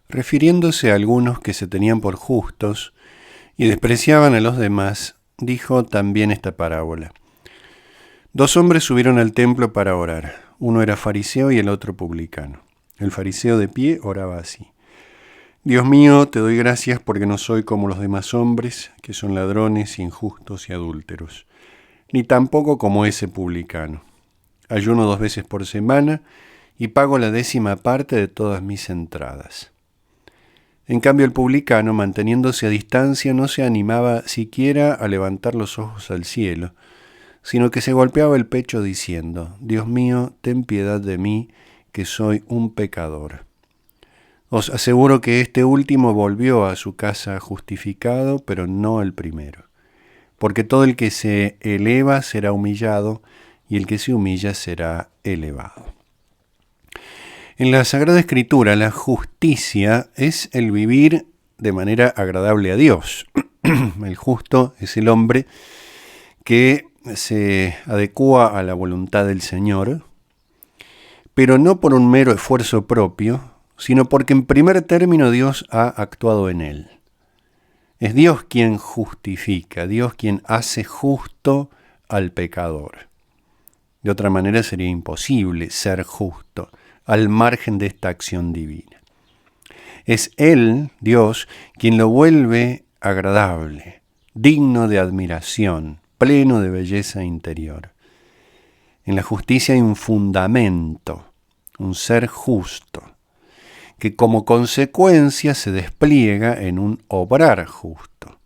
Refiriéndose a algunos que se tenían por justos y despreciaban a los demás, dijo también esta parábola. Dos hombres subieron al templo para orar. Uno era fariseo y el otro publicano. El fariseo de pie oraba así. Dios mío, te doy gracias porque no soy como los demás hombres, que son ladrones, injustos y adúlteros, ni tampoco como ese publicano. Ayuno 2 veces por semana y pago la 10ª parte de todas mis entradas. En cambio, el publicano, manteniéndose a distancia, no se animaba siquiera a levantar los ojos al cielo, sino que se golpeaba el pecho diciendo, Dios mío, ten piedad de mí, que soy un pecador. Os aseguro que este último volvió a su casa justificado, pero no el primero. Porque todo el que se eleva será humillado, y el que se humilla será elevado. En la Sagrada Escritura, la justicia es el vivir de manera agradable a Dios. El justo es el hombre que se adecúa a la voluntad del Señor, pero no por un mero esfuerzo propio, sino porque en primer término Dios ha actuado en él. Es Dios quien justifica, Dios quien hace justo al pecador. De otra manera sería imposible ser justo al margen de esta acción divina. Es Él, Dios, quien lo vuelve agradable, digno de admiración, pleno de belleza interior. En la justicia hay un fundamento, un ser justo, que como consecuencia se despliega en un obrar justo.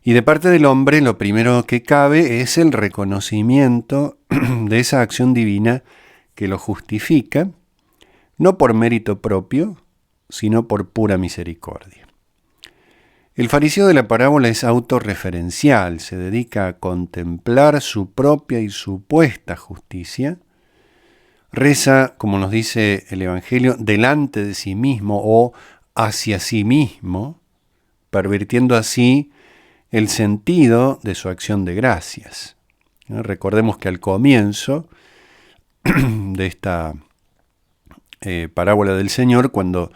Y de parte del hombre lo primero que cabe es el reconocimiento de esa acción divina que lo justifica, no por mérito propio, sino por pura misericordia. El fariseo de la parábola es autorreferencial, se dedica a contemplar su propia y supuesta justicia, reza, como nos dice el Evangelio, delante de sí mismo o hacia sí mismo, pervirtiendo así el sentido de su acción de gracias. Recordemos que al comienzo de esta parábola del Señor, cuando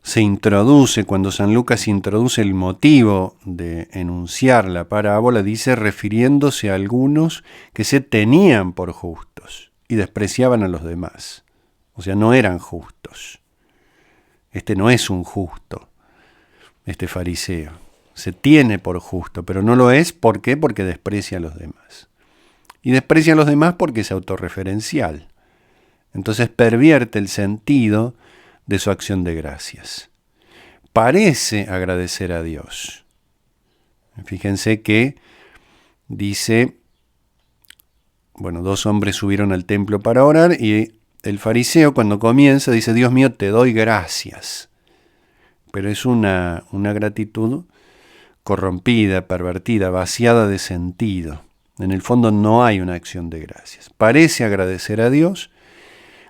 San Lucas introduce el motivo de enunciar la parábola, dice refiriéndose a algunos que se tenían por justos y despreciaban a los demás. O sea, no eran justos. Este no es un justo, este fariseo. Se tiene por justo, pero no lo es. ¿Por qué? Porque desprecia a los demás. Y desprecia a los demás porque es autorreferencial. Entonces pervierte el sentido de su acción de gracias. Parece agradecer a Dios. Fíjense que dice, dos hombres subieron al templo para orar y el fariseo cuando comienza dice, Dios mío, te doy gracias. Pero es una gratitud corrompida, pervertida, vaciada de sentido. En el fondo no hay una acción de gracias. Parece agradecer a Dios,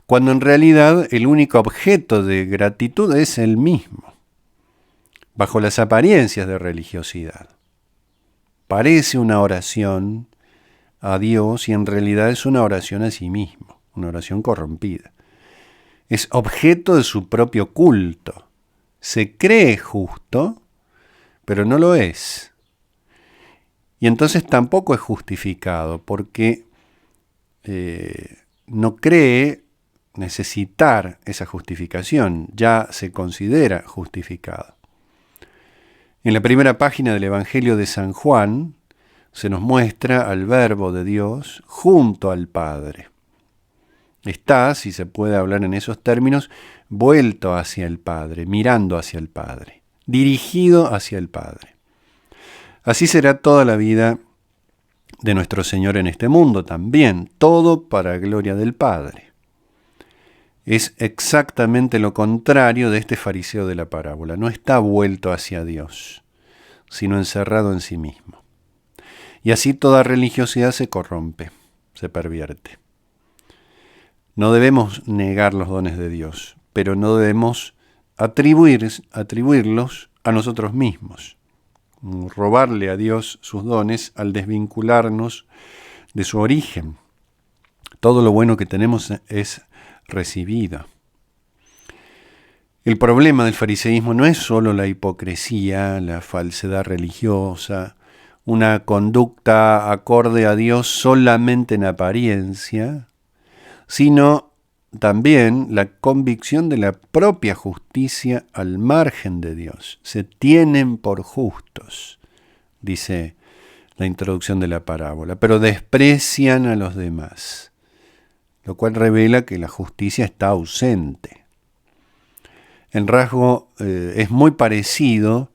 cuando en realidad el único objeto de gratitud es el mismo, bajo las apariencias de religiosidad. Parece una oración a Dios y en realidad es una oración a sí mismo, una oración corrompida. Es objeto de su propio culto. Se cree justo, pero no lo es. Y entonces tampoco es justificado, porque no cree necesitar esa justificación, ya se considera justificado. En la primera página del Evangelio de San Juan se nos muestra al Verbo de Dios junto al Padre. Está, si se puede hablar en esos términos, vuelto hacia el Padre, mirando hacia el Padre, dirigido hacia el Padre. Así será toda la vida de nuestro Señor en este mundo también, todo para gloria del Padre. Es exactamente lo contrario de este fariseo de la parábola. No está vuelto hacia Dios, sino encerrado en sí mismo. Y así toda religiosidad se corrompe, se pervierte. No debemos negar los dones de Dios, pero no debemos atribuirlos a nosotros mismos. Robarle a Dios sus dones al desvincularnos de su origen. Todo lo bueno que tenemos es recibido. El problema del fariseísmo no es solo la hipocresía, la falsedad religiosa, una conducta acorde a Dios solamente en apariencia, sino también la convicción de la propia justicia al margen de Dios. Se tienen por justos, dice la introducción de la parábola, pero desprecian a los demás, lo cual revela que la justicia está ausente. El rasgo es muy parecido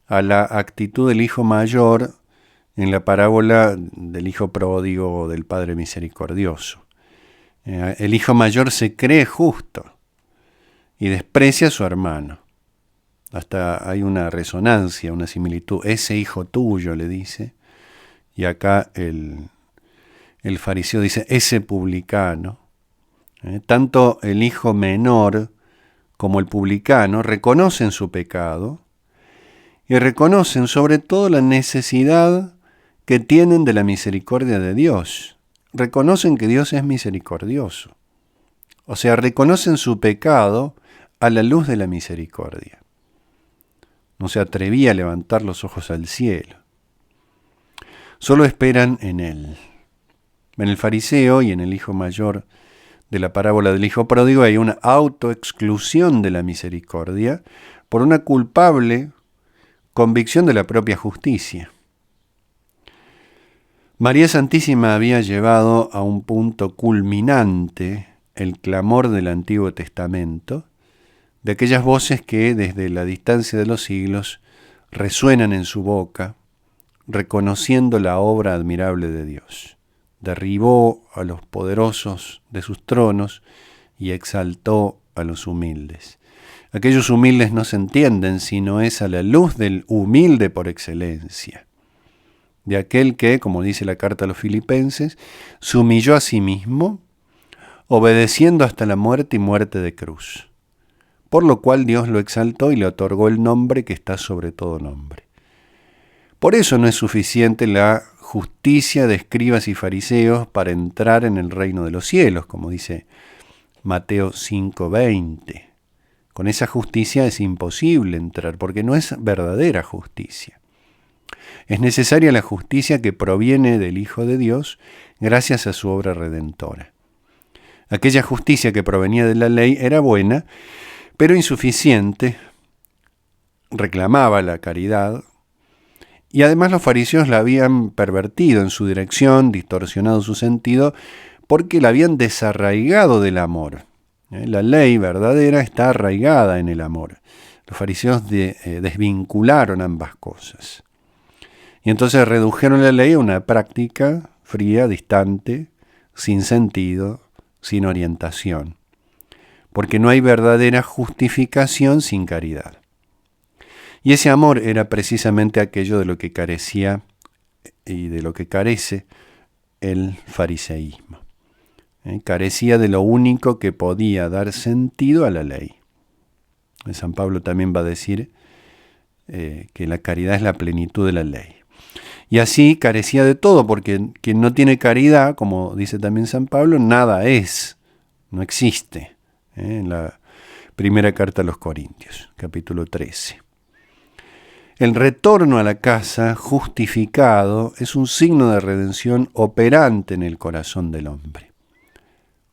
a la actitud del hijo mayor en la parábola del hijo pródigo o del padre misericordioso. El hijo mayor se cree justo y desprecia a su hermano. Hasta hay una resonancia, una similitud. Ese hijo tuyo, le dice. Y acá el fariseo dice, ese publicano. Tanto el hijo menor como el publicano reconocen su pecado y reconocen sobre todo la necesidad que tienen de la misericordia de Dios. Reconocen que Dios es misericordioso. O sea, reconocen su pecado a la luz de la misericordia. No se atrevía a levantar los ojos al cielo. Solo esperan en Él. En el fariseo y en el hijo mayor de la parábola del hijo pródigo hay una autoexclusión de la misericordia por una culpable convicción de la propia justicia. María Santísima había llevado a un punto culminante el clamor del Antiguo Testamento, de aquellas voces que desde la distancia de los siglos resuenan en su boca, reconociendo la obra admirable de Dios. Derribó a los poderosos de sus tronos y exaltó a los humildes. Aquellos humildes no se entienden, sino es a la luz del humilde por excelencia, de aquel que, como dice la carta a los Filipenses, se humilló a sí mismo, obedeciendo hasta la muerte y muerte de cruz, por lo cual Dios lo exaltó y le otorgó el nombre que está sobre todo nombre. Por eso no es suficiente la justicia de escribas y fariseos para entrar en el reino de los cielos, como dice Mateo 5:20. Con esa justicia es imposible entrar, porque no es verdadera justicia. Es necesaria la justicia que proviene del Hijo de Dios gracias a su obra redentora. Aquella justicia que provenía de la ley era buena, pero insuficiente, reclamaba la caridad, y además los fariseos la habían pervertido en su dirección, distorsionado su sentido, porque la habían desarraigado del amor. La ley verdadera está arraigada en el amor. Los fariseos desvincularon ambas cosas. Y entonces redujeron la ley a una práctica fría, distante, sin sentido, sin orientación. Porque no hay verdadera justificación sin caridad. Y ese amor era precisamente aquello de lo que carecía y de lo que carece el fariseísmo. Carecía de lo único que podía dar sentido a la ley. San Pablo también va a decir que la caridad es la plenitud de la ley. Y así carecía de todo, porque quien no tiene caridad, como dice también San Pablo, nada es, no existe. En la primera carta a los Corintios, capítulo 13. El retorno a la casa justificado es un signo de redención operante en el corazón del hombre.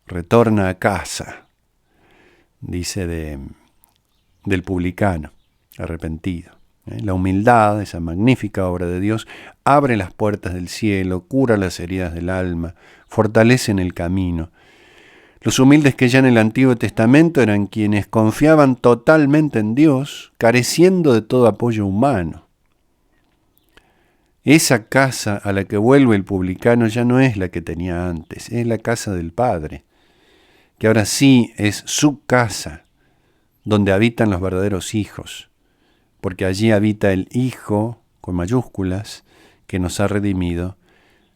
Retorna a casa, dice del publicano arrepentido. La humildad, esa magnífica obra de Dios, abre las puertas del cielo, cura las heridas del alma, fortalece en el camino. Los humildes que ya en el Antiguo Testamento eran quienes confiaban totalmente en Dios, careciendo de todo apoyo humano. Esa casa a la que vuelve el publicano ya no es la que tenía antes, es la casa del Padre, que ahora sí es su casa, donde habitan los verdaderos hijos, porque allí habita el Hijo, con mayúsculas, que nos ha redimido,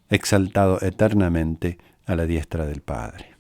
exaltado eternamente a la diestra del Padre.